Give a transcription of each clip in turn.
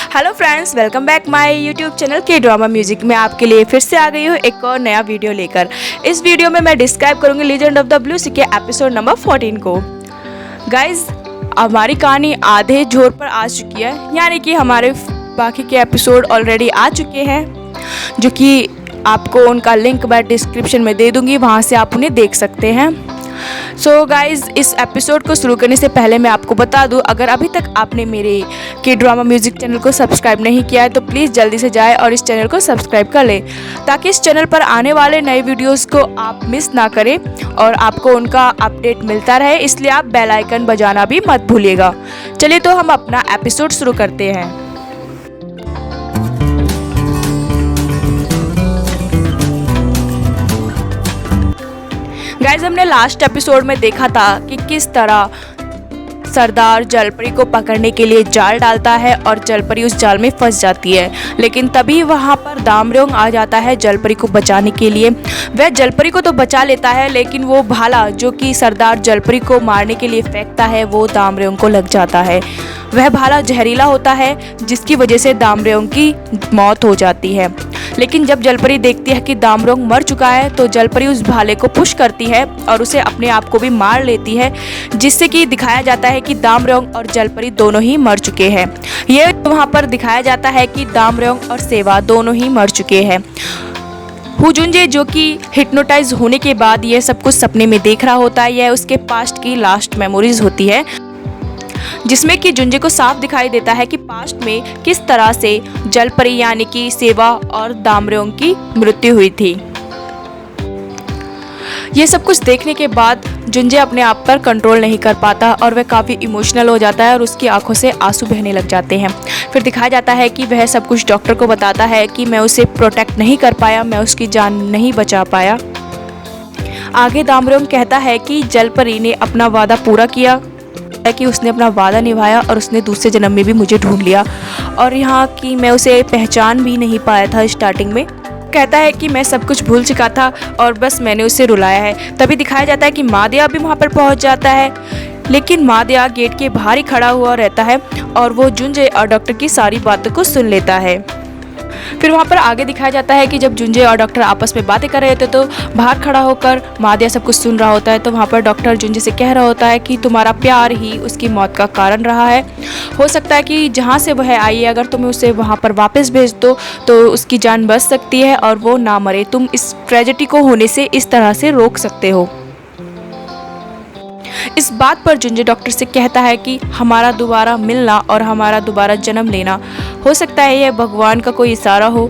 Hello friends, welcome back my YouTube channel के drama music में आपके लिए फिर से आ गई हूँ एक और नया वीडियो लेकर। इस वीडियो में मैं डिस्क्राइब करूँगी लीजेंड ऑफ द ब्लू सी के एपिसोड नंबर 14 को। गाइज, हमारी कहानी आधे जोर पर आ चुकी है, यानी कि हमारे बाकी के एपिसोड ऑलरेडी आ चुके हैं, जो कि आपको उनका लिंक मैं डिस्क्रिप्शन में दे दूँगी, वहाँ से आप उन्हें देख सकते हैं। सो गाइज़, इस एपिसोड को शुरू करने से पहले मैं आपको बता दूं, अगर अभी तक आपने मेरे के ड्रामा म्यूज़िक चैनल को सब्सक्राइब नहीं किया है तो प्लीज़ जल्दी से जाएं और इस चैनल को सब्सक्राइब कर लें, ताकि इस चैनल पर आने वाले नए वीडियोस को आप मिस ना करें और आपको उनका अपडेट मिलता रहे। इसलिए आप बेल आइकन बजाना भी मत भूलिएगा। चलिए तो हम अपना एपिसोड शुरू करते हैं। गाइज, हमने लास्ट एपिसोड में देखा था कि किस तरह सरदार जलपरी को पकड़ने के लिए जाल डालता है और जलपरी उस जाल में फंस जाती है। लेकिन तभी वहाँ पर दामरोंग आ जाता है जलपरी को बचाने के लिए। वह जलपरी को तो बचा लेता है, लेकिन वो भाला जो कि सरदार जलपरी को मारने के लिए फेंकता है वो दामरोंग को लग जाता है। वह भाला जहरीला होता है, जिसकी वजह से दामरोंग की मौत हो जाती है। लेकिन जब जलपरी देखती है कि दामरोंग मर चुका है तो जलपरी उस भाले को पुश करती है और उसे अपने आप को भी मार लेती है, जिससे कि दिखाया जाता है कि दामरोंग और जलपरी दोनों ही मर चुके हैं। ये वहाँ पर दिखाया जाता है कि दामरोंग और सेवा दोनों ही मर चुके हैं। हुजुंजे, जो कि हिप्नोटाइज होने के बाद यह सब कुछ सपने में देख रहा होता है, यह उसके पास्ट की लास्ट मेमोरीज होती है, जिसमें कि जुंजे को साफ दिखाई देता है कि पास्ट में किस तरह से जलपरी यानी कि सेवा और दामरोंग की मृत्यु हुई थी। ये सब कुछ देखने के बाद जुंजे अपने आप पर कंट्रोल नहीं कर पाता और वह काफ़ी इमोशनल हो जाता है और उसकी आंखों से आंसू बहने लग जाते हैं। फिर दिखाया जाता है कि वह सब कुछ डॉक्टर को बताता है कि मैं उसे प्रोटेक्ट नहीं कर पाया, मैं उसकी जान नहीं बचा पाया। आगे दामरोंग कहता है कि जलपरी ने अपना वादा पूरा किया, कि उसने अपना वादा निभाया और उसने दूसरे जन्म में भी मुझे ढूंढ लिया, और यहाँ की मैं उसे पहचान भी नहीं पाया था स्टार्टिंग में। कहता है कि मैं सब कुछ भूल चुका था और बस मैंने उसे रुलाया है। तभी दिखाया जाता है कि मादिया भी वहाँ पर पहुँच जाता है, लेकिन मादिया गेट के बाहर ही खड़ा हुआ रहता है और वो जुंजे और डॉक्टर की सारी बातों को सुन लेता है। फिर वहाँ पर आगे दिखाया जाता है कि जब जुंजे और डॉक्टर आपस में बातें कर रहे थे तो बाहर खड़ा होकर मादिया सब कुछ सुन रहा होता है। तो वहाँ पर डॉक्टर जुंजे से कह रहा होता है कि तुम्हारा प्यार ही उसकी मौत का कारण रहा है। हो सकता है कि जहाँ से वह आई है, अगर तुम्हें उसे वहाँ पर वापस भेज दो तो उसकी जान बच सकती है और वो ना मरे। तुम इस ट्रेजेडी को होने से इस तरह से रोक सकते हो। इस बात पर जुंजे डॉक्टर से कहता है कि हमारा दोबारा मिलना और हमारा दोबारा जन्म लेना, हो सकता है यह भगवान का कोई इशारा हो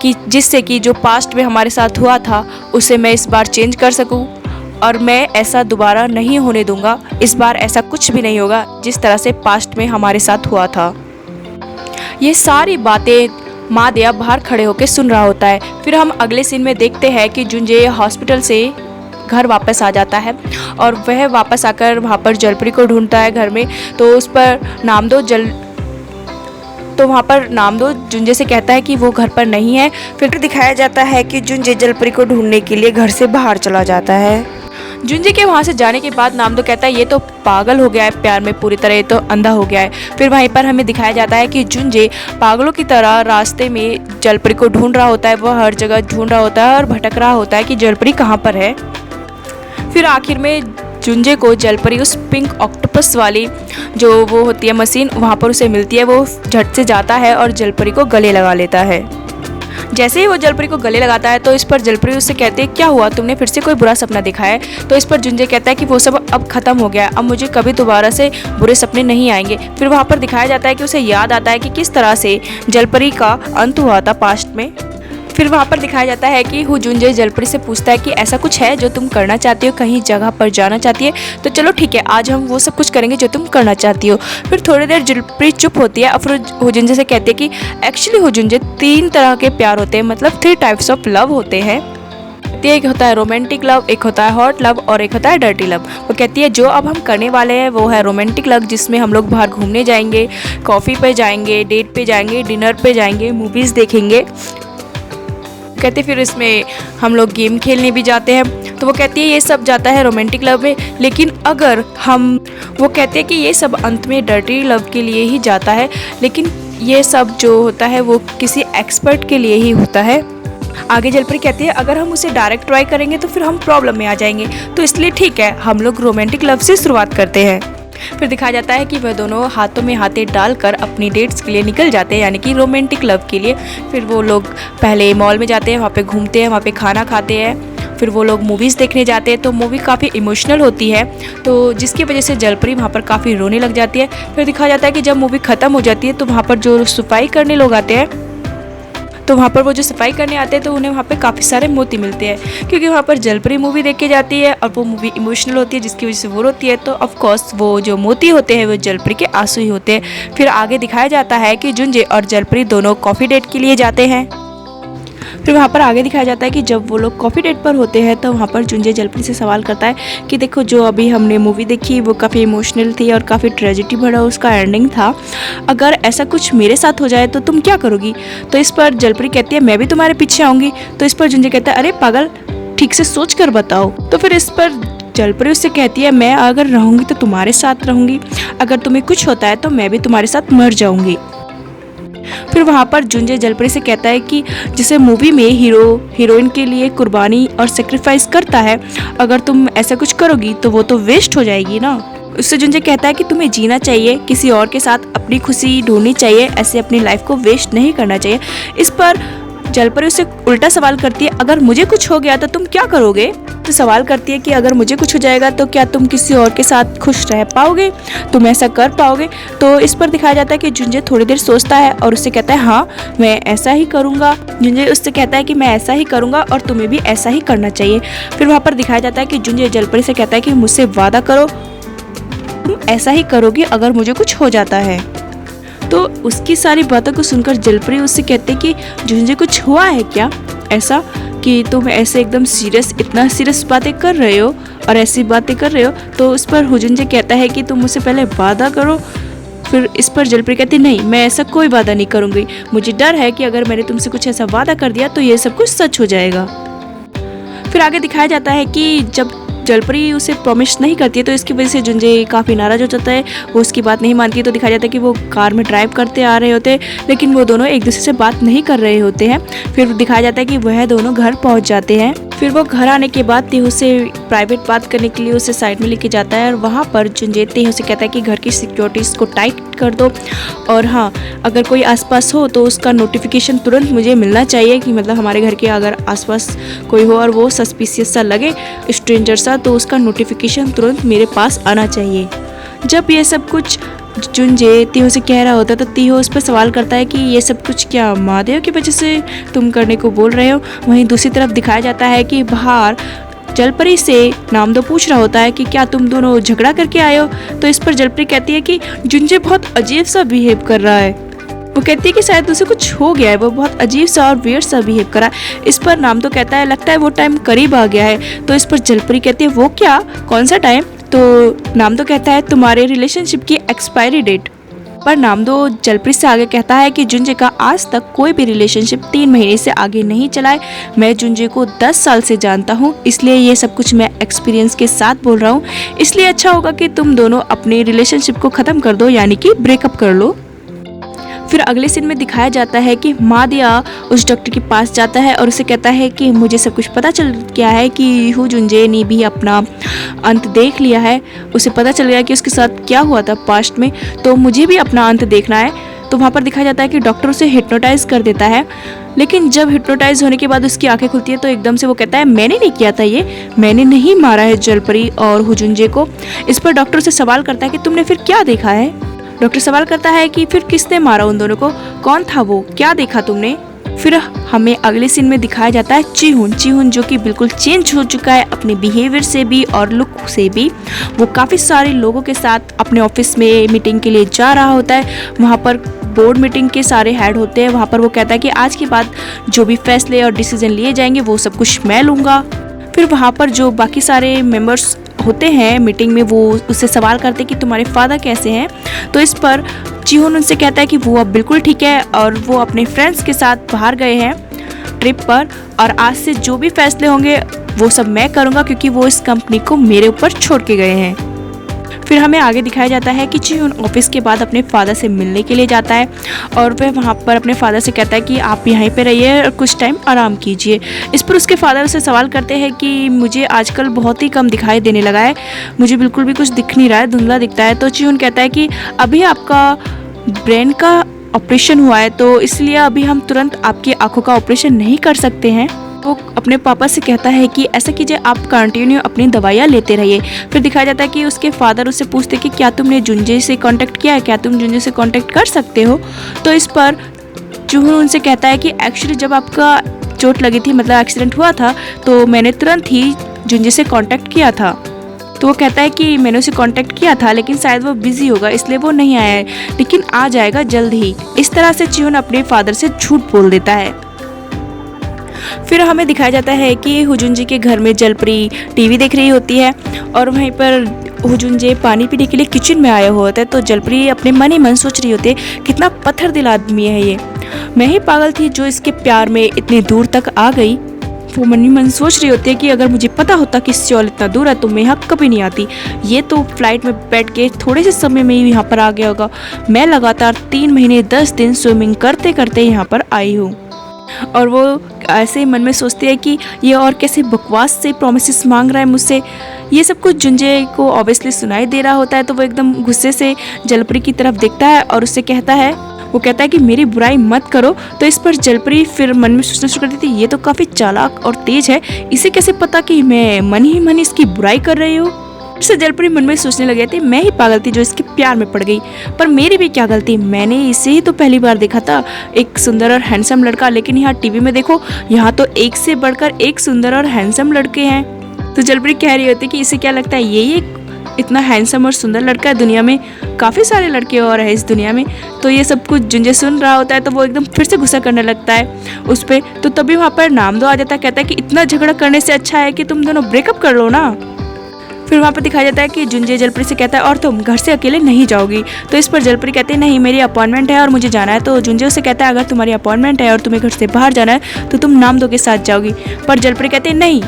कि जिससे कि जो पास्ट में हमारे साथ हुआ था उसे मैं इस बार चेंज कर सकूं, और मैं ऐसा दोबारा नहीं होने दूंगा। इस बार ऐसा कुछ भी नहीं होगा जिस तरह से पास्ट में हमारे साथ हुआ था। ये सारी बातें मादिया बाहर खड़े होकर सुन रहा होता है। फिर हम अगले सीन में देखते हैं कि जुंजे हॉस्पिटल से घर वापस आ जाता है और वह वापस आकर वहाँ पर जलपरी को ढूंढता है घर में। तो उस पर वहाँ पर नामदो जुंजे से कहता है कि वो घर पर नहीं है। फिर दिखाया जाता है कि जुंजे जलपरी को ढूंढने के लिए घर से बाहर चला जाता है। जुंजे के वहाँ से जाने के बाद नामदो कहता है ये तो पागल हो गया है प्यार में पूरी तरह, ये तो अंधा हो गया है। फिर वहीं पर हमें दिखाया जाता है कि जुंजे पागलों की तरह रास्ते में जलपरी को ढूंढ रहा होता है। वह हर जगह ढूंढ रहा होता है और भटक रहा होता है कि जलपरी कहाँ पर है। फिर आखिर में जुंजे को जलपरी उस पिंक ऑक्टोपस वाली जो वो होती है मशीन, वहाँ पर उसे मिलती है। वो झट से जाता है और जलपरी को गले लगा लेता है। जैसे ही वो जलपरी को गले लगाता है तो इस पर जलपरी उससे कहते हैं क्या हुआ, तुमने फिर से कोई बुरा सपना देखा है? तो इस पर जुंजे कहता है कि वो सब अब खत्म हो गया, अब मुझे कभी दोबारा से बुरे सपने नहीं आएंगे। फिर वहाँ पर दिखाया जाता है कि उसे याद आता है कि किस तरह से जलपरी का अंत हुआ था पास्ट में। फिर वहाँ पर दिखाया जाता है कि हुजुंजे जलपरी से पूछता है कि ऐसा कुछ है जो तुम करना चाहती हो, कहीं जगह पर जाना चाहती है? तो चलो ठीक है, आज हम वो सब कुछ करेंगे जो तुम करना चाहती हो। फिर थोड़ी देर जलपरी चुप होती है और फिर हुजुंजे से कहती है कि एक्चुअली हुजुंजे 3 तरह के प्यार होते हैं, मतलब 3 टाइप्स ऑफ लव होते हैं। एक होता है रोमांटिक लव, एक होता है हॉट लव और एक होता है डर्टी लव। वो कहती है जो अब हम करने वाले हैं वो है रोमांटिक लव, जिसमें हम लोग बाहर घूमने जाएंगे, कॉफ़ी पे जाएंगे, डेट पे जाएंगे, डिनर पे जाएंगे, मूवीज़ देखेंगे। कहते फिर इसमें हम लोग गेम खेलने भी जाते हैं। तो वो कहती है ये सब जाता है रोमांटिक लव में, लेकिन अगर हम वो कहते हैं कि ये सब अंत में डर्टी लव के लिए ही जाता है, लेकिन ये सब जो होता है वो किसी एक्सपर्ट के लिए ही होता है। आगे जलपरी कहती है अगर हम उसे डायरेक्ट ट्राई करेंगे तो फिर हम प्रॉब्लम में आ जाएंगे, तो इसलिए ठीक है हम लोग रोमांटिक लव से शुरुआत करते हैं। फिर दिखाया जाता है कि वह दोनों हाथों में हाथे डालकर अपनी डेट्स के लिए निकल जाते हैं, यानी कि रोमांटिक लव के लिए। फिर वो लोग पहले मॉल में जाते हैं, वहाँ पे घूमते हैं, वहाँ पे खाना खाते हैं। फिर वो लोग मूवीज़ देखने जाते हैं, तो मूवी काफ़ी इमोशनल होती है, तो जिसकी वजह से जलपरी वहाँ पर काफ़ी रोने लग जाती है। फिर दिखाया जाता है कि जब मूवी ख़त्म हो जाती है तो वहाँ पर जो सफाई करने लोग आते हैं, तो वहाँ पर वो जो सफाई करने आते हैं तो उन्हें वहाँ पे काफ़ी सारे मोती मिलते हैं, क्योंकि वहाँ पर जलपरी मूवी देख के जाती है और वो मूवी इमोशनल होती है जिसकी वजह से वो रोती है। तो ऑफ कोर्स वो जो मोती होते हैं वो जलपरी के आंसू ही होते हैं। फिर आगे दिखाया जाता है कि जुंजे और जलपरी दोनों कॉफ़ी डेट के लिए जाते हैं। फिर वहाँ पर आगे दिखाया जाता है कि जब वो लोग कॉफ़ी डेट पर होते हैं तो वहाँ पर जुंजे जलपरी से सवाल करता है कि देखो जो अभी हमने मूवी देखी वो काफ़ी इमोशनल थी और काफ़ी ट्रेजेडी भरा उसका एंडिंग था, अगर ऐसा कुछ मेरे साथ हो जाए तो तुम क्या करोगी। तो इस पर जलपरी कहती है मैं भी तुम्हारे पीछे आऊँगी। तो इस पर जुंजे कहता है अरे पागल, ठीक से सोच कर बताओ। तो फिर इस पर जलपरी उससे कहती है मैं अगर रहूँगी तो तुम्हारे साथ रहूँगी, अगर तुम्हें कुछ होता है तो मैं भी तुम्हारे साथ मर जाऊँगी। फिर वहाँ पर जुंजे जलपरी से कहता है कि जैसे मूवी में हीरो हीरोइन के लिए कुर्बानी और सेक्रीफाइस करता है, अगर तुम ऐसा कुछ करोगी तो वो तो वेस्ट हो जाएगी ना। उससे जुंजे कहता है कि तुम्हें जीना चाहिए, किसी और के साथ अपनी खुशी ढूंढनी चाहिए, ऐसे अपनी लाइफ को वेस्ट नहीं करना चाहिए। इस पर जलपरी उससे उल्टा सवाल करती है अगर मुझे कुछ हो गया तो तुम क्या करोगे। तो सवाल करती है कि अगर मुझे कुछ हो जाएगा तो क्या तुम किसी और के साथ खुश रह पाओगे, तुम ऐसा कर पाओगे। तो इस पर दिखाया जाता है कि जुंजे थोड़ी देर सोचता है और उससे कहता है हाँ मैं ऐसा ही करूँगा। जुंजे उससे कहता है कि मैं ऐसा ही करूँगा और तुम्हें भी ऐसा ही करना चाहिए। फिर वहाँ पर दिखाया जाता है कि जुंजे जलपरी से कहता है कि मुझसे वादा करो तुम ऐसा ही करोगी अगर मुझे कुछ हो जाता है। तो उसकी सारी बातों को सुनकर जलपरी उससे कहते कि जुंजे कुछ हुआ है क्या ऐसा कि तुम ऐसे एकदम सीरियस इतना सीरियस बातें कर रहे हो और ऐसी बातें कर रहे हो। तो उस पर जुंजे कहता है कि तुम मुझसे पहले वादा करो। फिर इस पर जलपरी कहती नहीं मैं ऐसा कोई वादा नहीं करूँगी, मुझे डर है कि अगर मैंने तुमसे कुछ ऐसा वादा कर दिया तो ये सब कुछ सच हो जाएगा। फिर आगे दिखाया जाता है कि जब जलपरी उसे प्रॉमिस नहीं करती है तो इसकी वजह से जुंजे काफ़ी नाराज़ हो जाता है, वो उसकी बात नहीं मानती है। तो दिखाया जाता है कि वो कार में ड्राइव करते आ रहे होते हैं लेकिन वो दोनों एक दूसरे से बात नहीं कर रहे होते हैं। फिर दिखाया जाता है कि वह दोनों घर पहुंच जाते हैं। फिर वो घर आने के बाद तेहू से प्राइवेट बात करने के लिए उसे साइड में लेके जाता है और वहाँ पर जुंजे तेहू से कहता है कि घर की सिक्योरिटीज़ को टाइट कर दो और हाँ अगर कोई आसपास हो तो उसका नोटिफिकेशन तुरंत मुझे मिलना चाहिए, कि मतलब हमारे घर के अगर आसपास कोई हो और वो सस्पिशियस सा लगे स्ट्रेंजर सा तो उसका नोटिफिकेशन तुरंत मेरे पास आना चाहिए। जब ये सब कुछ जुंजे तीहो से कह रहा होता है तो तीहो उस पर सवाल करता है कि ये सब कुछ क्या महादेव की वजह से तुम करने को बोल रहे हो। वहीं दूसरी तरफ दिखाया जाता है कि बाहर जलपरी से नामदो पूछ रहा होता है कि क्या तुम दोनों झगड़ा करके आए हो। तो इस पर जलपरी कहती है कि जुंजे बहुत अजीब सा बिहेव कर रहा है, वो कहती है कि शायद उसे कुछ हो गया है, वो बहुत अजीब सा और वियर्ड सा बिहेव करा। इस पर नामदो कहता है लगता है वो टाइम करीब आ गया है। तो इस पर जलपरी कहती है वो क्या, कौन सा टाइम। तो नामदो कहता है तुम्हारे रिलेशनशिप की एक्सपायरी डेट। पर नामदो जलपरी से आगे कहता है कि जुंजे का आज तक कोई भी रिलेशनशिप 3 महीने से आगे नहीं चला है। मैं जुंजे को 10 साल से जानता हूँ, इसलिए ये सब कुछ मैं एक्सपीरियंस के साथ बोल रहा हूँ। इसलिए अच्छा होगा कि तुम दोनों अपने रिलेशनशिप को ख़त्म कर दो, यानी कि ब्रेकअप कर लो। फिर अगले सीन में दिखाया जाता है कि मादिया उस डॉक्टर के पास जाता है और उसे कहता है कि मुझे सब कुछ पता चल गया है कि हु जुंजे ने भी अपना अंत देख लिया है, उसे पता चल गया कि उसके साथ क्या हुआ था पास्ट में, तो मुझे भी अपना अंत देखना है। तो वहाँ पर दिखाया जाता है कि डॉक्टर उसे हिप्नोटाइज कर देता है, लेकिन जब हिप्नोटाइज होने के बाद उसकी आंखें खुलती है तो एकदम से वो कहता है मैंने नहीं किया था, ये मैंने नहीं मारा है जलपरी और हुजुंजे को। इस पर डॉक्टर से सवाल करता है कि तुमने फिर क्या देखा है। डॉक्टर सवाल करता है कि फिर किसने मारा उन दोनों को, कौन था वो, क्या देखा तुमने। फिर हमें अगले सीन में दिखाया जाता है चिहुन जो कि बिल्कुल चेंज हो चुका है अपने बिहेवियर से भी और लुक से भी। वो काफ़ी सारे लोगों के साथ अपने ऑफिस में मीटिंग के लिए जा रहा होता है। वहाँ पर बोर्ड मीटिंग के सारे हेड होते हैं। वहाँ पर वो कहता है कि आज के बाद जो भी फैसले और डिसीजन लिए जाएंगे वो सब कुछ मैं लूँगा। फिर वहाँ पर जो बाकी सारे मेंबर्स होते हैं मीटिंग में, वो उससे सवाल करते हैं कि तुम्हारे फादर कैसे हैं। तो इस पर चिहुन उनसे कहता है कि वो अब बिल्कुल ठीक है और वो अपने फ्रेंड्स के साथ बाहर गए हैं ट्रिप पर, और आज से जो भी फैसले होंगे वो सब मैं करूँगा क्योंकि वो इस कंपनी को मेरे ऊपर छोड़ के गए हैं। फिर हमें आगे दिखाया जाता है कि चिहुन ऑफिस के बाद अपने फादर से मिलने के लिए जाता है और वह वहाँ पर अपने फादर से कहता है कि आप यहीं पे रहिए और कुछ टाइम आराम कीजिए। इस पर उसके फादर उसे सवाल करते हैं कि मुझे आजकल बहुत ही कम दिखाई देने लगा है, मुझे बिल्कुल भी कुछ दिख नहीं रहा है, धुंधला दिखता है। तो चिहुन कहता है कि अभी आपका ब्रेन का ऑपरेशन हुआ है तो इसलिए अभी हम तुरंत आपकी आंखों का ऑपरेशन नहीं कर सकते हैं। वो अपने पापा से कहता है कि ऐसा कीजिए, आप कंटिन्यू अपनी दवाइयाँ लेते रहिए। फिर दिखाया जाता है कि उसके फादर उससे पूछते कि क्या तुमने जुंजे से कांटेक्ट किया है, क्या तुम जुंजे से कांटेक्ट कर सकते हो। तो इस पर चिहुन उनसे कहता है कि एक्चुअली जब आपका चोट लगी थी, मतलब एक्सीडेंट हुआ था, तो मैंने तुरंत ही जुंजे से कांटेक्ट किया था। तो वो कहता है कि मैंने उसे कांटेक्ट किया था लेकिन शायद वो बिजी होगा इसलिए वो नहीं आया है, लेकिन आ जाएगा जल्द ही। इस तरह से चिहुन अपने फादर से झूठ बोल देता है। फिर हमें दिखाया जाता है कि हुजुनजी के घर में जलपरी टीवी देख रही होती है और वहीं पर हुजुनजे पानी पीने के लिए किचन में आया हुआ होता है। तो जलपरी अपने मन ही मन सोच रही होती है कितना पत्थर दिल आदमी है ये, मैं ही पागल थी जो इसके प्यार में इतने दूर तक आ गई। वो मन ही मन सोच रही होती है कि अगर मुझे पता होता कि सियोल इतना दूर है तो मैं यहाँ कभी नहीं आती, ये तो फ्लाइट में बैठ के थोड़े से समय में ही यहाँ पर आ गया होगा। मैं लगातार 3 महीने 10 दिन स्विमिंग करते करते यहाँ पर आई हूँ। और वो ऐसे ही मन में सोचती है कि ये और कैसे बकवास से प्रोमिसेस मांग रहा है मुझसे। ये सब कुछ जुंजे को ऑब्वियसली सुनाई दे रहा होता है तो वो एकदम गुस्से से जलपरी की तरफ देखता है और उससे कहता है, वो कहता है कि मेरी बुराई मत करो। तो इस पर जलपरी फिर मन में सोचना शुरू कर देती है, ये तो काफ़ी चालाक और तेज है, इसे कैसे पता कि मैं मन ही मन इसकी बुराई कर रही हूँ। इससे जलपरी मन में सोचने लग थी, मैं ही पागल थी जो इसके प्यार में पड़ गई, पर मेरी भी क्या गलती, मैंने इसे ही तो पहली बार देखा था, एक सुंदर और हैंडसम लड़का। लेकिन यहाँ टीवी में देखो, यहाँ तो एक से बढ़कर एक सुंदर और हैंडसम लड़के हैं। तो जलपरी कह रही होती कि इसे क्या लगता है ये इतना हैंडसम और सुंदर लड़का है, दुनिया में काफ़ी सारे लड़के और हैं इस दुनिया में। तो ये सब कुछ जुंजे सुन रहा होता है तो वो एकदम फिर से गुस्सा करने लगता है उस पर। तो तभी वहाँ पर नामदो आ जाता है, कहता है कि इतना झगड़ा करने से अच्छा है कि तुम दोनों ब्रेकअप कर लो ना। फिर वहाँ पर दिखाया जाता है कि जुंजे जलपरी से कहता है, और तुम घर से अकेले नहीं जाओगी। तो इस पर जलपरी कहते हैं, नहीं मेरी अपॉइंटमेंट है और मुझे जाना है। तो जुंजे उसे कहता है, अगर तुम्हारी अपॉइंटमेंट है और तुम्हें घर से बाहर जाना है तो तुम नामदो के साथ जाओगी। पर जलपरी कहते हैं, नहीं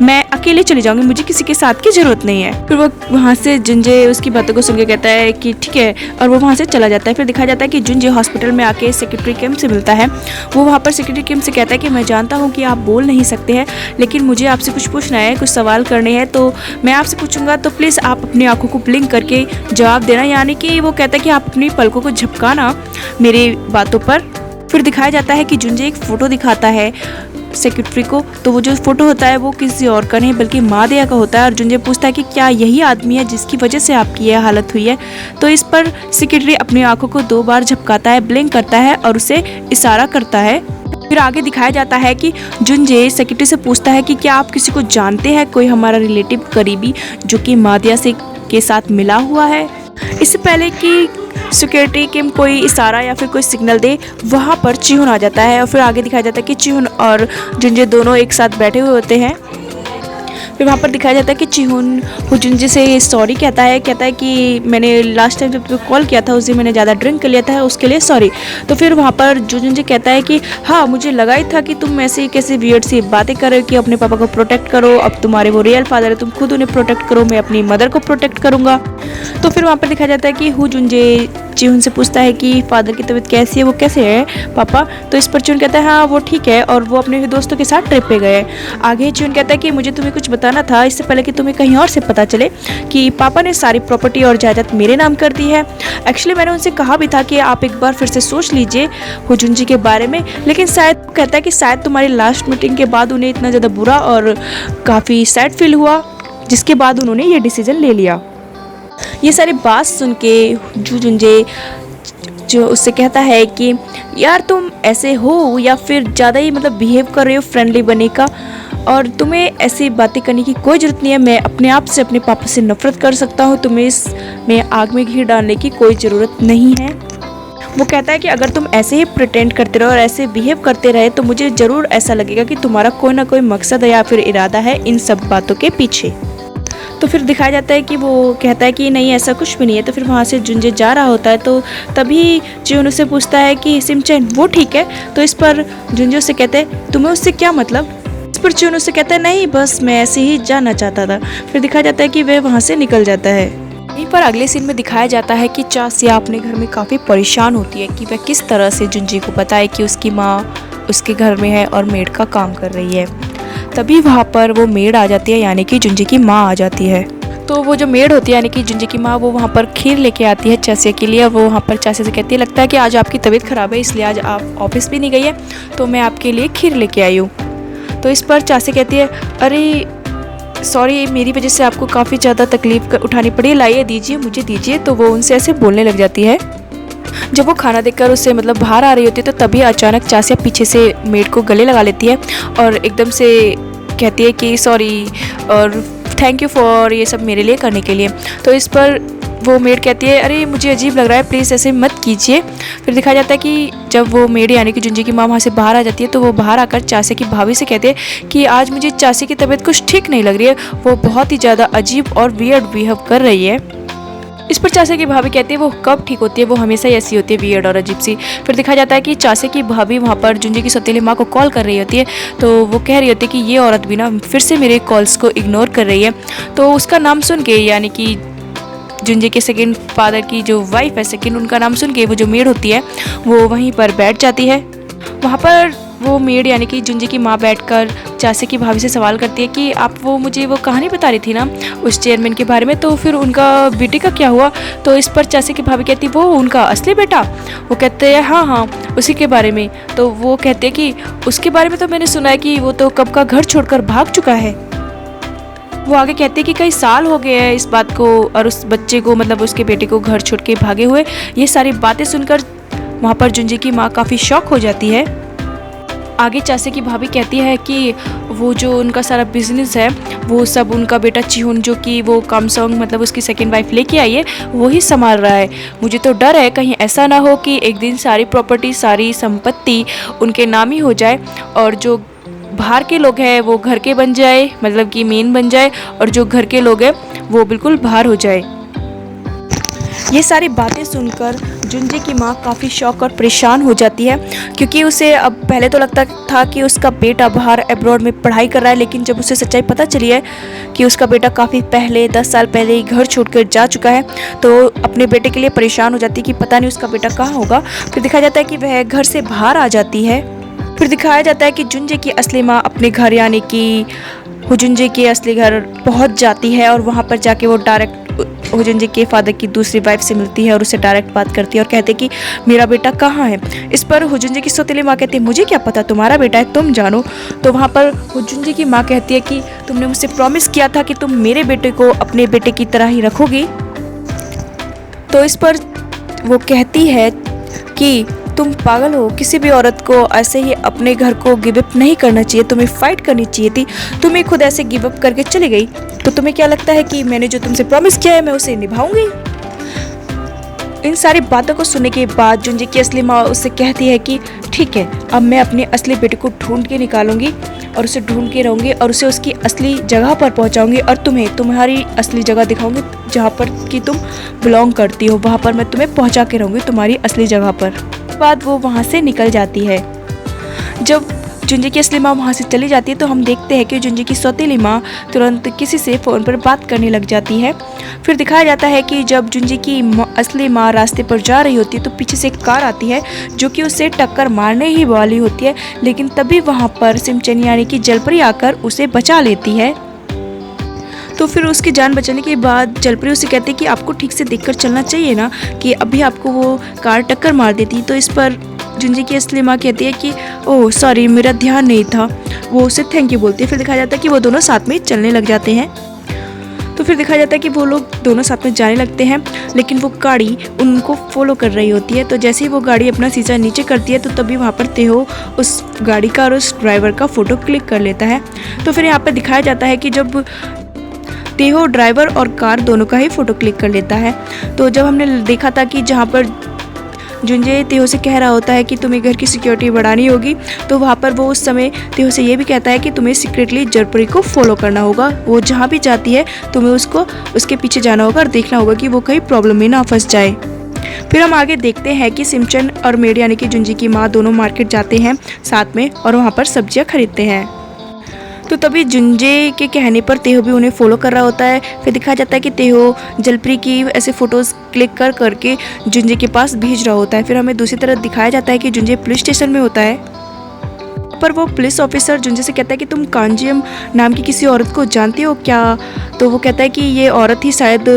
मैं अकेले चली जाऊंगी, मुझे किसी के साथ की जरूरत नहीं है। फिर वो वहाँ से जुंजे उसकी बातों को सुन के कहता है कि ठीक है, और वो वहाँ से चला जाता है। फिर दिखाया जाता है कि जुंजे हॉस्पिटल में आके सेक्रेटरी किम से मिलता है। वो वहाँ पर सेक्रेटरी किम से कहता है कि मैं जानता हूँ कि आप बोल नहीं सकते हैं, लेकिन मुझे आपसे कुछ पूछना है, कुछ सवाल करने हैं, तो मैं आपसे पूछूंगा, तो प्लीज़ आप अपनी आंखों को ब्लिंक करके जवाब देना। यानी कि वो कहता है कि आप अपनी पलकों को झपकाना मेरी बातों पर। फिर दिखाया जाता है कि जुंजे एक फ़ोटो दिखाता है सेक्रेटरी को। तो वो जो फोटो होता है वो किसी और का नहीं बल्कि मादिया का होता है। और जुंजे पूछता है कि क्या यही आदमी है जिसकी वजह से आपकी यह हालत हुई है। तो इस पर सेक्रेटरी अपनी आंखों को 2 बार झपकाता है, ब्लिंक करता है और उसे इशारा करता है। फिर आगे दिखाया जाता है कि जुंजे सेक्रेटरी से पूछता है कि क्या आप किसी को जानते हैं, कोई हमारा रिलेटिव करीबी जो कि मादिया से के साथ मिला हुआ है। इससे पहले कि सिक्योरिटी किम कोई इशारा या फिर कोई सिग्नल दे, वहाँ पर चिहुन आ जाता है। और फिर आगे दिखाया जाता है कि चिहुन और जुंजे दोनों एक साथ बैठे हुए होते हैं। फिर वहाँ पर दिखाया जाता है कि चिहुन हुजुनजे से सॉरी कहता है कि मैंने लास्ट टाइम जब तुम्हें कॉल किया था उस दिन मैंने ज़्यादा ड्रिंक कर लिया था, उसके लिए सॉरी। तो फिर वहाँ पर जुजुनजे कहता है कि हाँ मुझे लगा ही था कि तुम ऐसे कैसे वियर्ड सी बातें कर रहे हो कि अपने पापा को प्रोटेक्ट करो, अब तुम्हारे वो रियल फादर है, तुम खुद उन्हें प्रोटेक्ट करो, मैं अपनी मदर को प्रोटेक्ट करूँगा। तो फिर वहाँ पर दिखाया जाता है कि हुजुनजे चिहुन से पूछता है कि फादर की तबीयत कैसी है, वो कैसे है पापा। तो इस पर चिहुन कहता है हाँ वो ठीक है और वो अपने दोस्तों के साथ ट्रिप पे गए। आगे चिहुन कहता है कि मुझे तुम्हें कुछ बताना था इससे पहले कि तुम्हें कहीं और से पता चले कि पापा ने सारी प्रॉपर्टी और जायदाद मेरे नाम कर दी है। एक्चुअली मैंने उनसे कहा भी था कि आप एक बार फिर से सोच लीजिए हुजुनजी के बारे में, लेकिन शायद कहता है कि शायद तुम्हारी लास्ट मीटिंग के बाद उन्हें इतना ज़्यादा बुरा और काफ़ी सैड फील हुआ जिसके बाद उन्होंने ये डिसीजन ले लिया। ये सारी बात सुन के जुजुनजे जो उससे कहता है कि यार तुम ऐसे हो या फिर ज़्यादा ही मतलब बिहेव कर रहे हो फ्रेंडली बने का, और तुम्हें ऐसी बातें करने की कोई ज़रूरत नहीं है। मैं अपने आप से अपने पापा से नफरत कर सकता हूँ, तुम्हें इसमें आग में घी डालने की कोई ज़रूरत नहीं है। वो कहता है कि अगर तुम ऐसे ही प्रिटेंड करते रहो और ऐसे बिहेव करते रहे तो मुझे ज़रूर ऐसा लगेगा कि तुम्हारा कोई ना कोई मकसद है या फिर इरादा है इन सब बातों के पीछे। तो फिर दिखाया जाता है कि वो कहता है कि नहीं ऐसा कुछ भी नहीं है। तो फिर वहाँ से जुंजे जा रहा होता है तो तभी चिहुन उससे पूछता है कि सिमचैन वो ठीक है। तो इस पर जुंजे उससे कहते हैं तुम्हें उससे क्या मतलब। इस पर चिहुन उससे कहता है नहीं बस मैं ऐसे ही जाना चाहता था। फिर दिखाया जाता है कि वह वहाँ से निकल जाता है। वहीं पर अगले सीन में दिखाया जाता है कि चासिया अपने घर में काफ़ी परेशान होती है कि वह किस तरह से जुंजी को बताए कि उसकी माँ उसके घर में है और मेड का काम कर रही है। तभी वहाँ पर वो मेड आ जाती है, यानी कि जुंजी की माँ आ जाती है। तो वो जो मेड होती है यानी कि जुंजी की माँ, वो वहाँ पर खीर लेके आती है चासिया के लिए। वो वहाँ पर चासिया से कहती है, लगता है कि आज आपकी तबीयत ख़राब है इसलिए आज आप ऑफिस भी नहीं गई है, तो मैं आपके लिए खीर लेके आई हूँ। तो इस पर चासिया कहती है, अरे सॉरी, मेरी वजह से आपको काफ़ी ज़्यादा तकलीफ उठानी पड़ी, लाइए दीजिए, मुझे दीजिए। तो वो उनसे ऐसे बोलने लग जाती है। जब वो खाना देखकर उससे मतलब बाहर आ रही होती है तो तभी अचानक चासिया पीछे से मेड को गले लगा लेती है और एकदम से कहती है कि सॉरी और थैंक यू फॉर ये सब मेरे लिए करने के लिए। तो इस पर वो मेड कहती है, अरे मुझे अजीब लग रहा है, प्लीज़ ऐसे मत कीजिए। फिर दिखाया जाता है कि जब वो मेड यानी कि जुंजी की माँ वहाँ से बाहर आ जाती है तो वो बाहर आकर चासिया की भाभी से कहते हैं कि आज मुझे चासिया की तबीयत कुछ ठीक नहीं लग रही है, वो बहुत ही ज़्यादा अजीब और वियर्ड बिहेव कर रही है। इस पर चाचा की भाभी कहती है वो कब ठीक होती है, वो हमेशा ही ऐसी होती है, वियर्ड और अजीब सी। फिर दिखाया जाता है कि चाचा की भाभी वहाँ पर जुंजी की सौतेली माँ को कॉल कर रही होती है। तो वो कह रही होती है कि ये औरत भी ना फिर से मेरे कॉल्स को इग्नोर कर रही है। तो उसका नाम सुन के यानी कि जुंजी के सेकंड फादर की जो वाइफ है सेकंड, उनका नाम सुन के वो जो मेड होती है वो वहीं पर बैठ जाती है। वहाँ पर वो मेड यानी कि जुंजी की माँ बैठकर चाचे की भाभी से सवाल करती है कि आप वो मुझे वो कहानी बता रही थी ना उस चेयरमैन के बारे में, तो फिर उनका बेटे का क्या हुआ। तो इस पर चाचे की भाभी कहती वो उनका असली बेटा। वो कहते हैं हाँ उसी के बारे में। तो वो कहते हैं कि उसके बारे में तो मैंने सुना है कि वो तो कब का घर छोड़कर भाग चुका है। वो आगे कहते हैं कि कई साल हो गए हैं इस बात को और उस बच्चे को मतलब उसके बेटे को घर छोड़ के भागे हुए। ये सारी बातें सुनकर वहाँ पर जुंजी की माँ काफ़ी शॉक हो जाती है। आगे चाचे की भाभी कहती है कि वो जो उनका सारा बिजनेस है वो सब उनका बेटा चिहुन जो कि वो कामसोंग मतलब उसकी सेकंड वाइफ लेके आई है वो ही संभाल रहा है। मुझे तो डर है कहीं ऐसा ना हो कि एक दिन सारी प्रॉपर्टी सारी संपत्ति उनके नाम ही हो जाए और जो बाहर के लोग हैं वो घर के बन जाए, मतलब कि मेन बन जाए, और जो घर के लोग हैं वो बिल्कुल बाहर हो जाए। ये सारी बातें सुनकर जुंजी की माँ काफ़ी शॉक और परेशान हो जाती है क्योंकि उसे अब पहले तो लगता था कि उसका बेटा बाहर अब्रॉड में पढ़ाई कर रहा है, लेकिन जब उसे सच्चाई पता चली है कि उसका बेटा काफ़ी पहले 10 साल पहले ही घर छोड़कर जा चुका है तो अपने बेटे के लिए परेशान हो जाती है कि पता नहीं उसका बेटा कहाँ होगा। फिर दिखाया जाता है कि वह घर से बाहर आ जाती है। फिर दिखाया जाता है कि जुंजे की असली माँ अपने घर यानी कि हुजुंजे के असली घर पहुंच जाती है और वहाँ पर जाके वो डायरेक्ट हुजुंजे के फादर की दूसरी वाइफ से मिलती है और उससे डायरेक्ट बात करती है और कहते कि मेरा बेटा कहाँ है। इस पर हुजुंजे की सौतेली माँ कहती है मुझे क्या पता, तुम्हारा बेटा है, तुम जानो। तो वहाँ पर हुजुंजे की माँ कहती है कि तुमने मुझसे प्रॉमिस किया था कि तुम मेरे बेटे को अपने बेटे की तरह ही रखोगी। तो इस पर वो कहती है कि तुम पागल हो, किसी भी औरत को ऐसे ही अपने घर को गिव अप नहीं करना चाहिए, तुम्हें फाइट करनी चाहिए थी, तुम्हें खुद ऐसे गिव अप करके चली गई। तो तुम्हें क्या लगता है कि मैंने जो तुमसे प्रॉमिस किया है मैं उसे निभाऊंगी। इन सारी बातों को सुनने के बाद जुंजी की असली माँ उससे कहती है कि ठीक है, अब मैं अपने असली बेटे को ढूंढ के निकालूंगी और उसे ढूंढ के रहूंगी और उसे उसकी असली जगह पर पहुंचाऊंगी और तुम्हें तुम्हारी असली जगह दिखाऊंगी जहाँ पर कि तुम बिलोंग करती हो, वहाँ पर मैं तुम्हें पहुँचा के रहूंगी तुम्हारी असली जगह पर। बाद वो वहाँ से निकल जाती है। जब जुंजी की असली माँ वहाँ से चली जाती है तो हम देखते हैं कि जुंजी की सौतेली माँ तुरंत किसी से फ़ोन पर बात करने लग जाती है। फिर दिखाया जाता है कि जब जुंजी की असली माँ रास्ते पर जा रही होती है तो पीछे से एक कार आती है जो कि उसे टक्कर मारने ही वाली होती है, लेकिन तभी वहाँ पर सिमचन यानी कि जलपरी आकर उसे बचा लेती है। तो फिर उसकी जान बचाने के बाद जलपरी उसे कहती है कि आपको ठीक से देखकर चलना चाहिए ना कि अभी आपको वो कार टक्कर मार देती। तो इस पर जुंजी की असली माँ कहती है कि ओह सॉरी, मेरा ध्यान नहीं था। वो उसे थैंक यू बोलती है। फिर दिखाया जाता है कि वो दोनों साथ में चलने लग जाते हैं। तो फिर दिखाया जाता है कि वो लोग दोनों साथ में जाने लगते हैं, लेकिन वो गाड़ी उनको फॉलो कर रही होती है। तो जैसे ही वो गाड़ी अपना शीशा नीचे करती है तो तभी वहाँ पर तेहो उस गाड़ी का और उस ड्राइवर का फ़ोटो क्लिक कर लेता है। तो फिर यहाँ पर दिखाया जाता है कि जब तेहो ड्राइवर और कार दोनों का ही फ़ोटो क्लिक कर लेता है। तो जब हमने देखा था कि जहाँ पर जुंजे तेहो से कह रहा होता है कि तुम्हें घर की सिक्योरिटी बढ़ानी होगी, तो वहाँ पर वो उस समय तेहो से ये भी कहता है कि तुम्हें सीक्रेटली जलपरी को फॉलो करना होगा। वो जहाँ भी जाती है तुम्हें उसको उसके पीछे जाना होगा और देखना होगा कि वो कहीं प्रॉब्लम में ना फंस जाए। फिर हम आगे देखते हैं कि सिमचन और मेड यानी कि जुंजी की माँ दोनों मार्केट जाते हैं साथ में और वहाँ पर सब्जियाँ खरीदते हैं। तो तभी जुंजे के कहने पर तेहो भी उन्हें फॉलो कर रहा होता है। फिर दिखाया जाता है कि तेहो जलपरी की ऐसे फ़ोटोज़ क्लिक कर करके जुंजे के पास भेज रहा होता है। फिर हमें दूसरी तरफ दिखाया जाता है कि जुंजे पुलिस स्टेशन में होता है, पर वो पुलिस ऑफिसर जुंजे से कहता है कि तुम कांजियम नाम की किसी औरत को जानती हो क्या? तो वो कहता है कि ये औरत ही शायद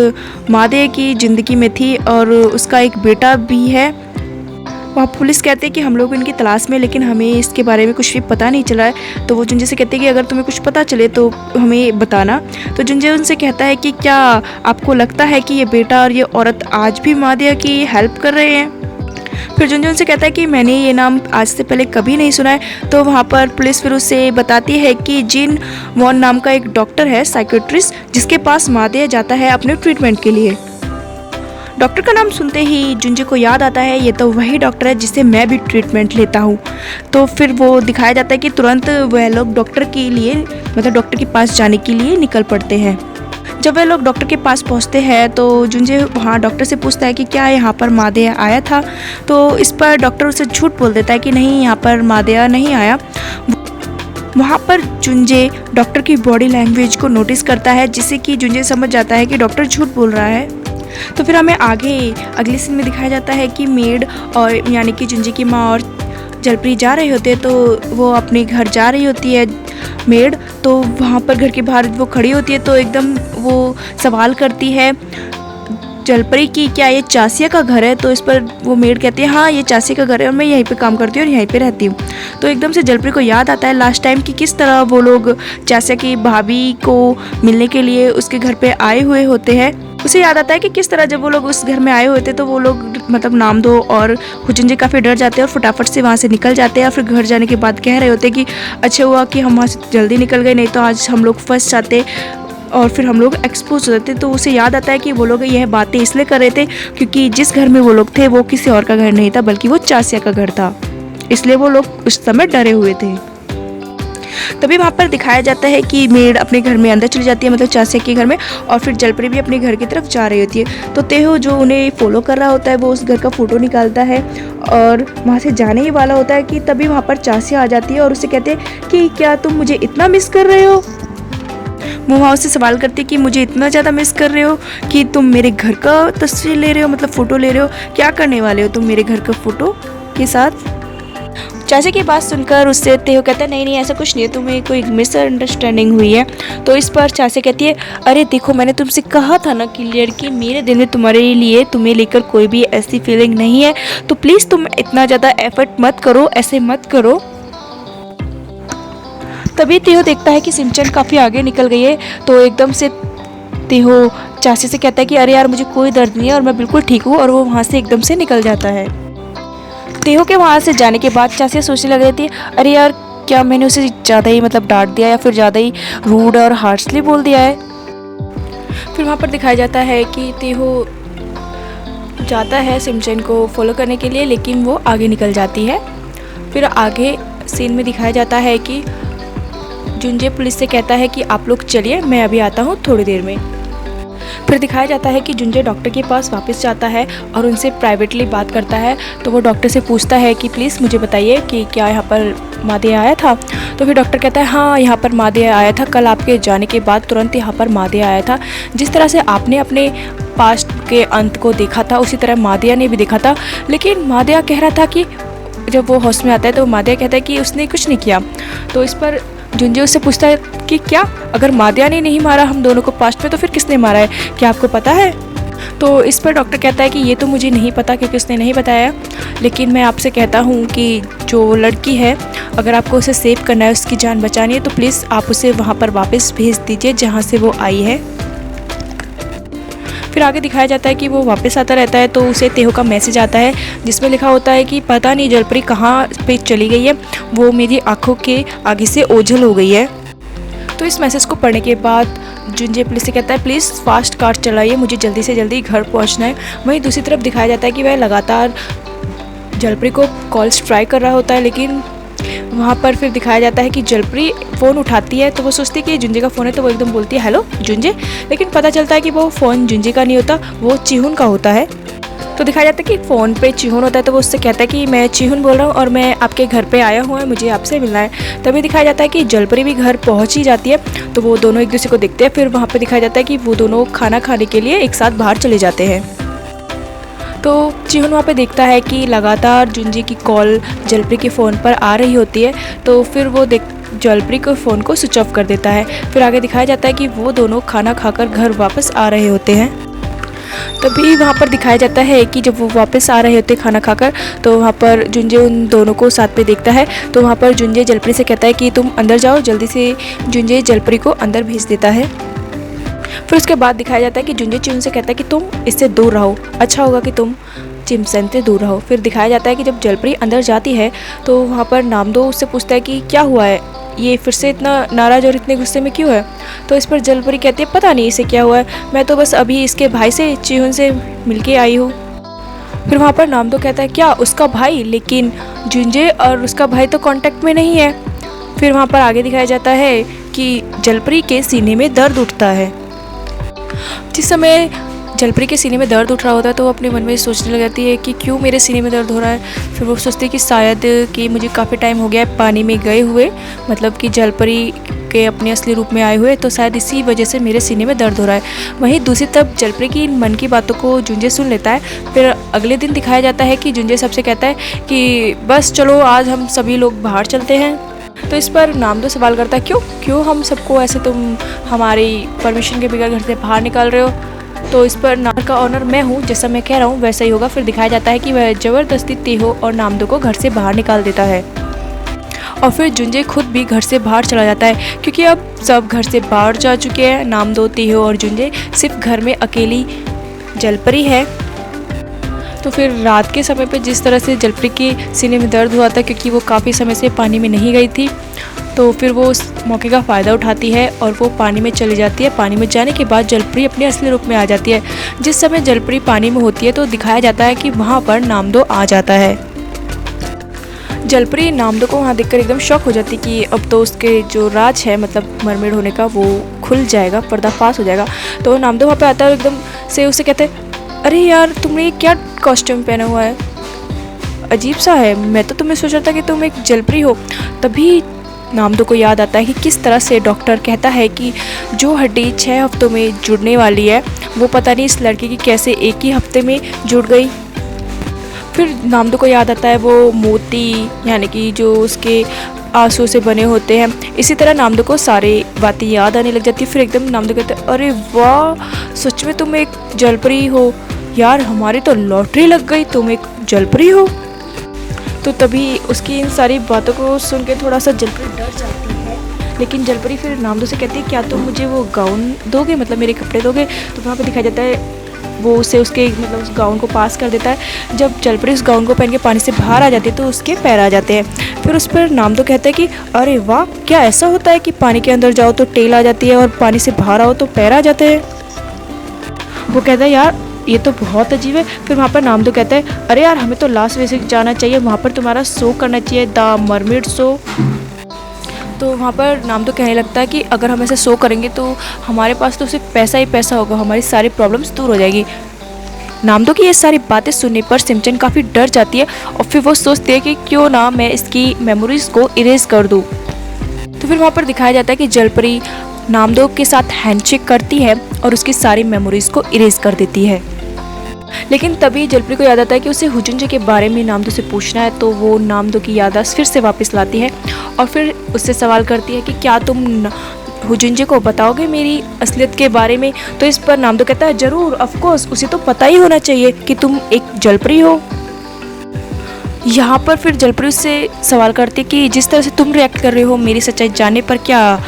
मादे की ज़िंदगी में थी और उसका एक बेटा भी है। वहाँ पुलिस कहते हैं कि हम लोग इनकी तलाश में, लेकिन हमें इसके बारे में कुछ भी पता नहीं चला है। तो वो जुंजे से कहते हैं कि अगर तुम्हें कुछ पता चले तो हमें बताना। तो जुंजे उनसे कहता है कि क्या आपको लगता है कि ये बेटा और ये औरत आज भी मादिया की हेल्प कर रहे हैं? फिर जुंजे उनसे कहता है कि मैंने ये नाम आज से पहले कभी नहीं सुना है। तो वहाँ पर पुलिस फिर उससे बताती है कि जिन वॉन नाम का एक डॉक्टर है, साइकेट्रिस्ट, जिसके पास मादिया जाता है अपने ट्रीटमेंट के लिए। डॉक्टर का नाम सुनते ही जुंजे को याद आता है ये तो वही डॉक्टर है जिससे मैं भी ट्रीटमेंट लेता हूँ। तो फिर वो दिखाया जाता है कि तुरंत वह लोग डॉक्टर के लिए, मतलब डॉक्टर के पास जाने के लिए निकल पड़ते हैं। जब वे लोग डॉक्टर के पास पहुंचते हैं तो जुंजे वहाँ डॉक्टर से पूछता है कि क्या यहाँ पर मादिया आया था? तो इस पर डॉक्टर उसे झूठ बोल देता है कि नहीं, यहाँ पर मादिया नहीं आया। वहाँ पर जुंजे डॉक्टर की बॉडी लैंग्वेज को नोटिस करता है, जिससे कि जुंजे समझ जाता है कि डॉक्टर झूठ बोल रहा है। तो फिर हमें अगले सीन में दिखाया जाता है कि मेड और यानी कि जुंजे की माँ और जलपरी जा रहे होते हैं। तो वो अपने घर जा रही होती है मेड, तो वहाँ पर घर के बाहर वो खड़ी होती है तो एकदम वो सवाल करती है जलपरी की क्या ये चासिया का घर है? तो इस पर वो मेड कहती है हाँ ये चासिया का घर है और मैं यहीं पे काम करती हूँ और यहीं पे रहती हूँ। तो एकदम से जलपरी को याद आता है लास्ट टाइम कि किस तरह वो लोग चासिया की भाभी को मिलने के लिए उसके घर पे आए हुए होते हैं। उसे याद आता है कि किस तरह जब वो लोग उस घर में आए हुए थे तो वो लोग मतलब नामदो और जुंजे काफ़ी डर जाते हैं और फटाफट से वहाँ से निकल जाते हैं। और फिर घर जाने के बाद कह रहे होते हैं कि अच्छा हुआ कि हम वहाँ से जल्दी निकल गए, नहीं तो आज हम लोग फंस जाते और फिर हम लोग एक्सपोज हो जाते। तो उसे याद आता है कि वो लोग यह बातें इसलिए कर रहे थे क्योंकि जिस घर में वो लोग थे वो किसी और का घर नहीं था बल्कि वो चासिया का घर था, इसलिए वो लोग उस समय डरे हुए थे। तभी वहाँ पर दिखाया जाता है कि मेड अपने घर में अंदर चली जाती है, मतलब चासिया के घर में, और फिर जलपरी भी अपने घर की तरफ जा रही होती है। तो तेहो जो उन्हें फॉलो कर रहा होता है वो उस घर का फ़ोटो निकालता है और वहाँ से जाने ही वाला होता है कि तभी वहाँ पर चासिया आ जाती है और उसे कहते हैं कि क्या तुम मुझे इतना मिस कर रहे हो? वो वहाँ उससे सवाल करती है कि मुझे इतना ज़्यादा मिस कर रहे हो कि तुम मेरे घर का तस्वीर ले रहे हो, मतलब फ़ोटो ले रहे हो, क्या करने वाले हो तुम मेरे घर का फ़ोटो के साथ? चाचा की बात सुनकर उससे तेहो कहता है नहीं नहीं ऐसा कुछ नहीं है, तुम्हें कोई मिसअंडरस्टैंडिंग हुई है। तो इस पर चाचा कहती है अरे देखो मैंने तुमसे कहा था ना क्लियर कि मेरे दिल में तुम्हारे लिए तुम्हें लेकर कोई भी ऐसी फीलिंग नहीं है, तो प्लीज़ तुम इतना ज़्यादा एफर्ट मत करो, ऐसे मत करो। तभी तेहो देखता है कि सिमचन काफ़ी आगे निकल गई है। तो एकदम से तेहो चाची से कहता है कि अरे यार मुझे कोई दर्द नहीं है और मैं बिल्कुल ठीक हूँ, और वो वहाँ से एकदम से निकल जाता है। तेहो के वहाँ से जाने के बाद चाची सोचने लग रही थी अरे यार क्या मैंने उसे ज़्यादा ही मतलब डांट दिया या फिर ज़्यादा ही रूड और हार्शली बोल दिया है। फिर वहाँ पर दिखाया जाता है कि तेहो जाता है सिमचन को फॉलो करने के लिए, लेकिन वो आगे निकल जाती है। फिर आगे सीन में दिखाया जाता है कि जुंजे पुलिस से कहता है कि आप लोग चलिए मैं अभी आता हूँ थोड़ी देर में। फिर दिखाया जाता है कि जुंजे डॉक्टर के पास वापस जाता है और उनसे प्राइवेटली बात करता है। तो वो डॉक्टर से पूछता है कि प्लीज़ मुझे बताइए कि क्या यहाँ पर मादिया आया था? तो फिर डॉक्टर कहता है हाँ यहाँ पर मादिया आया था, कल आपके जाने के बाद तुरंत यहाँ पर मादिया आया था। जिस तरह से आपने अपने पास्ट के अंत को देखा था उसी तरह मादिया ने भी देखा था, लेकिन मादिया कह रहा था कि जब वो होश में आता है तो मादिया कहता है कि उसने कुछ नहीं किया। तो इस पर जुंजे उससे पूछता है कि क्या अगर मादिया ने नहीं मारा हम दोनों को पास्ट में तो फिर किसने मारा है, क्या आपको पता है? तो इस पर डॉक्टर कहता है कि ये तो मुझे नहीं पता क्योंकि उसने नहीं बताया, लेकिन मैं आपसे कहता हूँ कि जो लड़की है अगर आपको उसे सेव करना है, उसकी जान बचानी है, तो प्लीज़ आप उसे वहाँ पर वापस भेज दीजिए जहाँ से वो आई है। फिर आगे दिखाया जाता है कि वो वापस आता रहता है तो उसे तेहो का मैसेज आता है जिसमें लिखा होता है कि पता नहीं जलपरी कहाँ पे चली गई है, वो मेरी आंखों के आगे से ओझल हो गई है। तो इस मैसेज को पढ़ने के बाद जुंजे पुलिस से कहता है प्लीज़ फास्ट कार चलाइए, मुझे जल्दी से जल्दी घर पहुंचना है। वहीं दूसरी तरफ दिखाया जाता है कि वह लगातार जलपरी को कॉल्स ट्राई कर रहा होता है, लेकिन वहाँ पर फिर दिखाया जाता है कि जलपरी फ़ोन उठाती है तो वो सोचती है कि जुंजे का फ़ोन है, तो वो एकदम बोलती है हेलो जुंजे, लेकिन पता चलता है कि वो फ़ोन जुंजे का नहीं होता, वो चिहुन का होता है। तो दिखाया जाता है कि फ़ोन पे चिहुन होता है, तो वो उससे कहता है कि मैं चिहुन बोल रहा हूँ और मैं आपके घर पे आया हूँ, मुझे आपसे मिलना है। तभी दिखाया जाता है कि जलपरी भी घर पहुँच ही जाती है, तो वो दोनों एक दूसरे को देखते हैं। फिर वहाँ पे दिखाया जाता है कि वो दोनों खाना खाने के लिए एक साथ बाहर चले जाते हैं। तो चिहुन वहाँ पे देखता है कि लगातार जुंजे की कॉल जलपरी के फ़ोन पर आ रही होती है, तो फिर वो जलपरी को फ़ोन को स्विच ऑफ कर देता है। फिर आगे दिखाया जाता है कि वो दोनों खाना खाकर घर वापस आ रहे होते हैं। तभी वहाँ पर दिखाया जाता है कि जब वो वापस आ रहे होते खाना खाकर, तो वहाँ पर जुंजे उन दोनों को साथ में देखता है। तो वहाँ पर जुंजे जलपरी से कहता है कि तुम अंदर जाओ, जल्दी से जुंजे जलपरी को अंदर भेज देता है। फिर उसके बाद दिखाया जाता है कि जुंजे चिहुन से कहता है कि तुम इससे दूर रहो, अच्छा होगा कि तुम चिमसन से दूर रहो। फिर दिखाया जाता है कि जब जलपरी अंदर जाती है तो वहाँ पर नामदो उससे पूछता है कि क्या हुआ है, ये फिर से इतना नाराज़ और इतने गुस्से में क्यों है। तो इस पर जलपरी कहती है पता नहीं इसे क्या हुआ है, मैं तो बस अभी इसके भाई से चिहुन से मिलके आई हूँ। फिर वहाँ पर नामदो कहता है क्या उसका भाई, लेकिन जुंजे और उसका भाई तो कांटेक्ट में नहीं है। फिर वहाँ पर आगे दिखाया जाता है कि जलपरी के सीने में दर्द उठता है। जिस समय जलपरी के सीने में दर्द उठ रहा होता है तो वो अपने मन में सोचने लग जाती है कि क्यों मेरे सीने में दर्द हो रहा है। फिर वो सोचती है कि शायद कि मुझे काफ़ी टाइम हो गया है पानी में गए हुए, मतलब कि जलपरी के अपने असली रूप में आए हुए, तो शायद इसी वजह से मेरे सीने में दर्द हो रहा है। वहीं दूसरी तरफ जलपरी की मन की बातों को जुंजे सुन लेता है। फिर अगले दिन दिखाया जाता है कि जुंजे सबसे कहता है कि बस चलो आज हम सभी लोग बाहर चलते हैं। तो इस पर नामदो सवाल करता है क्यों हम सबको ऐसे तुम हमारी परमिशन के बगैर घर से बाहर निकाल रहे हो। तो इस पर नार का ऑनर मैं हूँ, जैसा मैं कह रहा हूँ वैसा ही होगा। फिर दिखाया जाता है कि वह ज़बरदस्ती तेहो और नामदो को घर से बाहर निकाल देता है और फिर जुंजे खुद भी घर से बाहर चला जाता है, क्योंकि अब सब घर से बाहर जा चुके हैं। नामदो, तेहो और जुंजे, सिर्फ घर में अकेली जलपरी है। तो फिर रात के समय पे जिस तरह से जलपरी के सीने में दर्द हुआ था क्योंकि वो काफ़ी समय से पानी में नहीं गई थी, तो फिर वो उस मौके का फ़ायदा उठाती है और वो पानी में चली जाती है। पानी में जाने के बाद जलपरी अपने असली रूप में आ जाती है। जिस समय जलपरी पानी में होती है तो दिखाया जाता है कि वहाँ पर नामदो आ जाता है। जलपरी नामदो को वहाँ देखकर एकदम शॉक हो जाती कि अब तो उसके जो राज है, मतलब मरमेड होने का, वो खुल जाएगा, पर्दाफाश हो जाएगा। तो नामदो वहाँ पे आता है और एकदम से उसे कहते हैं अरे यार तुमने ये क्या कॉस्ट्यूम पहना हुआ है, अजीब सा है, मैं तो तुम्हें सोच रहा था कि तुम एक जलपरी हो। तभी नामदो को याद आता है कि किस तरह से डॉक्टर कहता है कि जो हड्डी 6 हफ्तों में जुड़ने वाली है वो पता नहीं इस लड़के की कैसे एक ही हफ्ते में जुड़ गई। फिर नामदो को याद आता है वो मोती, यानी कि जो उसके आंसू से बने होते हैं। इसी तरह नामदो को सारी बातें याद आने लग जाती है। फिर एकदम नामदो कहते हैं अरे वाह, सच में तुम एक जलपरी हो यार, हमारी तो लॉटरी लग गई, तुम एक जलपरी हो। तो तभी उसकी इन सारी बातों को सुन के थोड़ा सा जलपरी डर जाती है, लेकिन जलपरी फिर नामदो से कहती है क्या तुम मुझे वो गाउन दोगे, मतलब मेरे कपड़े दोगे। तो वहाँ पर दिखाया जाता है वो उसे उसके मतलब उस गाउन को पास कर देता है। जब जलपरी उस गाउन को पहन के पानी से बाहर आ जाती है तो उसके पैर आ जाते हैं। फिर उस पर नामदो कहता है कि अरे वाह, क्या ऐसा होता है कि पानी के अंदर जाओ तो टेल आ जाती है और पानी से बाहर आओ तो पैर आ जाते हैं। वो कहता है यार ये तो बहुत अजीब है। फिर वहाँ पर नामदो कहता है अरे यार हमें तो लास वेगास जाना चाहिए, वहाँ पर तुम्हारा शो करना चाहिए, द मरमेड शो। तो वहाँ पर नामदो कहने लगता है कि अगर हम ऐसे शो करेंगे तो हमारे पास तो सिर्फ पैसा ही पैसा होगा, हमारी सारी प्रॉब्लम्स दूर हो जाएगी। नामदो की ये सारी बातें सुनने पर सिमचन काफ़ी डर जाती है और फिर वो सोचती है कि क्यों ना मैं इसकी मेमोरीज को इरेज कर दूँ। तो फिर वहाँ पर दिखाया जाता है कि जलपरी नामदो के साथ हैंडशेक करती है और उसकी सारी मेमोरीज को इरेज कर देती है। लेकिन तभी जलपरी को याद आता है कि उसे हुजुंजे के बारे में नामदो से पूछना है। तो वो नामदो की याददाश्त फिर से वापस लाती है और फिर उससे सवाल करती है कि क्या तुम हुजुंजे को बताओगे मेरी असलियत के बारे में। तो इस पर नामदो कहता है ज़रूर, ऑफ कोर्स, उसे तो पता ही होना चाहिए कि तुम एक जलपरी हो। यहाँ पर फिर जलपरी उससे सवाल करती है कि जिस तरह से तुम रिएक्ट कर रहे हो मेरी सच्चाई जानने पर, क्या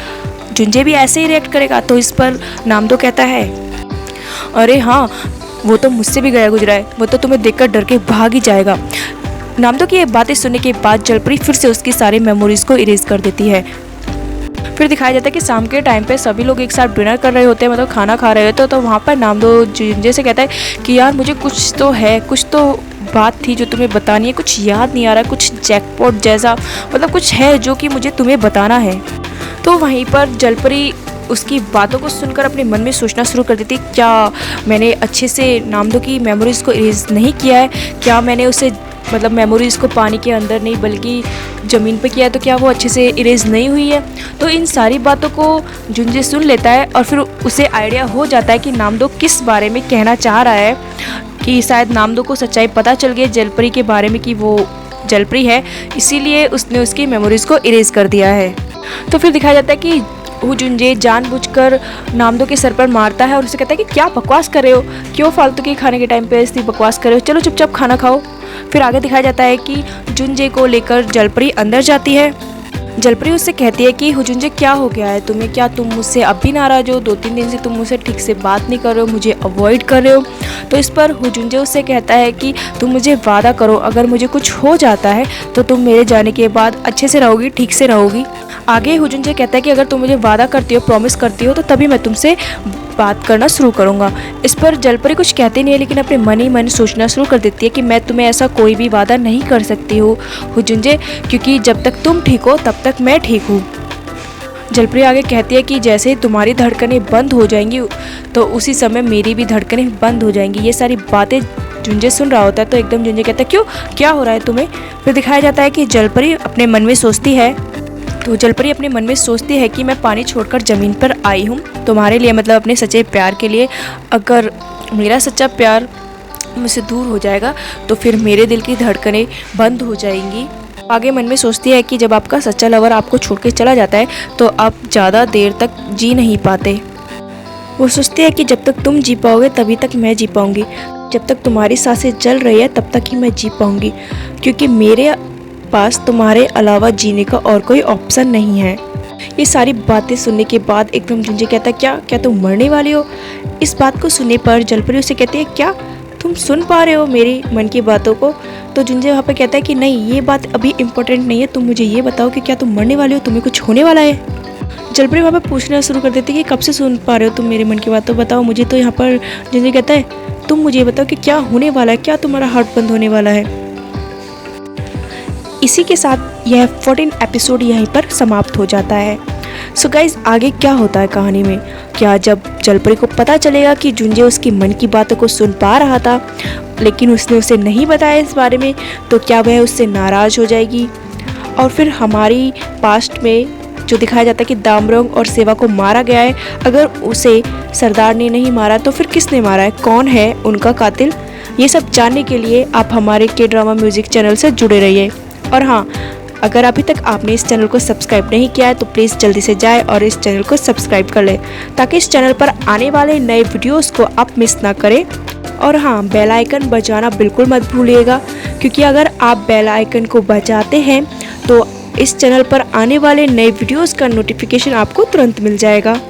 जुंजे भी ऐसे ही रिएक्ट करेगा। तो इस पर नामदो कहता है अरे हाँ, वो तो मुझसे भी गया गुजरा है, वो तो तुम्हें देखकर डर के भाग ही जाएगा। नामदो की ये बातें सुनने के बाद जलपरी फिर से उसकी सारी मेमोरीज को इरेज कर देती है। फिर दिखाया जाता है कि शाम के टाइम पे सभी लोग एक साथ डिनर कर रहे होते हैं, मतलब खाना खा रहे होते हैं। तो वहाँ पर नामदो जुंजे से कहता है कि यार मुझे कुछ तो है, कुछ तो बात थी जो तुम्हें बतानी है, कुछ याद नहीं आ रहा, कुछ जैकपॉट जैसा, मतलब कुछ है जो कि मुझे तुम्हें बताना है। तो वहीं पर जलपरी उसकी बातों को सुनकर अपने मन में सोचना शुरू कर देती, क्या मैंने अच्छे से नामदो की मेमोरीज़ को इरेज नहीं किया है, क्या मैंने उसे मतलब मेमोरीज़ को पानी के अंदर नहीं बल्कि ज़मीन पे किया है, तो क्या वो अच्छे से इरेज नहीं हुई है। तो इन सारी बातों को जुंजे सुन लेता है और फिर उसे आइडिया हो जाता है कि नामदो किस बारे में कहना चाह रहा है, कि शायद नामदो को सच्चाई पता चल गई जलपरी के बारे में कि वो जलपरी है, इसीलिए उसने उसकी मेमोरीज़ को इरेज कर दिया है। तो फिर दिखाया जाता है कि वो जुंजे जानबूझकर नामदो के सर पर मारता है और उसे कहता है कि क्या बकवास कर रहे हो, क्यों फालतू के खाने के टाइम पे ऐसी बकवास कर रहे हो, चलो चुपचाप खाना खाओ। फिर आगे दिखाया जाता है कि जुंजे को लेकर जलपरी अंदर जाती है। जलपरी उससे कहती है कि हुजुंजे क्या हो गया है तुम्हें, क्या तुम मुझसे अब भी नाराज़ हो, 2-3 दिन से तुम मुझसे ठीक से बात नहीं कर रहे हो, मुझे अवॉइड कर रहे हो। तो इस पर हुजुंजे उससे कहता है कि तुम मुझे वादा करो, अगर मुझे कुछ हो जाता है तो तुम मेरे जाने के बाद अच्छे से रहोगी, ठीक से रहोगी। आगे हुजुंजे कहता है कि अगर तुम मुझे वादा करती हो, प्रॉमिस करती हो, तो तभी मैं तुमसे बात करना शुरू करूँगा। इस पर जलपरी कुछ कहती नहीं है, लेकिन अपने मन ही मन सोचना शुरू कर देती है कि मैं तुम्हें ऐसा कोई भी वादा नहीं कर सकती हूँ हुजुंजे, क्योंकि जब तक तुम ठीक हो तब तक मैं ठीक हूँ। जलपरी आगे कहती है कि जैसे ही तुम्हारी धड़कनें बंद हो जाएंगी तो उसी समय मेरी भी धड़कनें बंद हो जाएंगी। ये सारी बातें जुंजे सुन रहा होता है तो एकदम जुंजे कहता है क्यों, क्या हो रहा है तुम्हें। फिर दिखाया जाता है कि जलपरी अपने मन में सोचती है, तो जलपरी अपने मन में सोचती है कि मैं पानी छोड़कर ज़मीन पर आई हूँ तुम्हारे लिए, मतलब अपने सच्चे प्यार के लिए। अगर मेरा सच्चा प्यार मुझसे दूर हो जाएगा तो फिर मेरे दिल की धड़कनें बंद हो जाएंगी। आगे मन में सोचती है कि जब आपका सच्चा लवर आपको छोड़ के चला जाता है तो आप ज़्यादा देर तक जी नहीं पाते। वो सोचती है कि जब तक तुम जी पाओगे तभी तक मैं जी पाऊँगी, जब तक तुम्हारी सांसें जल रही है तब तक ही मैं जी पाऊँगी, क्योंकि मेरे पास तुम्हारे अलावा जीने का और कोई ऑप्शन नहीं है। ये सारी बातें सुनने के बाद एकदम जुंजे कहता है क्या तुम मरने वाली हो। इस बात को सुनने पर जलपरी उसे कहती है क्या तुम सुन पा रहे हो मेरी मन की बातों को। तो जुंजे वहाँ पे कहता है कि नहीं, ये बात अभी इम्पोर्टेंट नहीं है, तुम मुझे ये बताओ कि क्या तुम मरने वाली हो, तुम्हें कुछ होने वाला है। जलपरी वहाँ पे पूछना शुरू कर देती है कि कब से सुन पा रहे हो तुम मेरे मन की बात, तो बताओ मुझे। तो यहाँ पर जुंजे कहता है तुम मुझे बताओ कि क्या होने वाला है, क्या तुम्हारा हार्ट बंद होने वाला है। इसी के साथ यह 14 एपिसोड यहीं पर समाप्त हो जाता है। सो गाइज, आगे क्या होता है कहानी में, क्या जब जलपरी को पता चलेगा कि जुंजे उसकी मन की बातों को सुन पा रहा था लेकिन उसने उसे नहीं बताया इस बारे में, तो क्या वह उससे नाराज़ हो जाएगी। और फिर हमारी पास्ट में जो दिखाया जाता है कि दामरोंग और सेवा को मारा गया है, अगर उसे सरदार ने नहीं मारा तो फिर किसने मारा है, कौन है उनका कातिल। ये सब जानने के लिए आप हमारे के ड्रामा म्यूजिक चैनल से जुड़े रहिए। और हाँ, अगर अभी तक आपने इस चैनल को सब्सक्राइब नहीं किया है तो प्लीज़ जल्दी से जाए और इस चैनल को सब्सक्राइब कर लें, ताकि इस चैनल पर आने वाले नए वीडियोस को आप मिस ना करें। और हाँ, बेल आइकन बजाना बिल्कुल मत भूलिएगा, क्योंकि अगर आप बेल आइकन को बजाते हैं तो इस चैनल पर आने वाले नए वीडियोस का नोटिफिकेशन आपको तुरंत मिल जाएगा।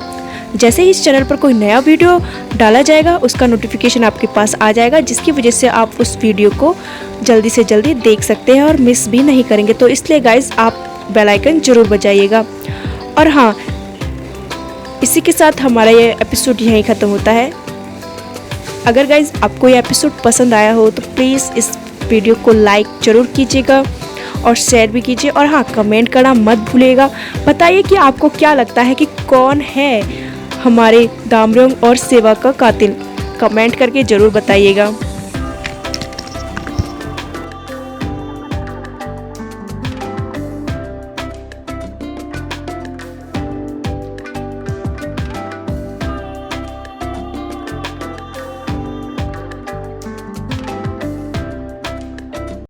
जैसे ही इस चैनल पर कोई नया वीडियो डाला जाएगा उसका नोटिफिकेशन आपके पास आ जाएगा, जिसकी वजह से आप उस वीडियो को जल्दी से जल्दी देख सकते हैं और मिस भी नहीं करेंगे। तो इसलिए गाइज आप बेल आइकन ज़रूर बजाइएगा। और हाँ, इसी के साथ हमारा ये एपिसोड यहीं ख़त्म होता है। अगर गाइज आपको ये एपिसोड पसंद आया हो तो प्लीज़ इस वीडियो को लाइक ज़रूर कीजिएगा और शेयर भी कीजिए। और हाँ, कमेंट करना मत भूलिएगा। बताइए कि आपको क्या लगता है कि कौन है हमारे दामरोंग और सेवा का कातिल, कमेंट करके ज़रूर बताइएगा।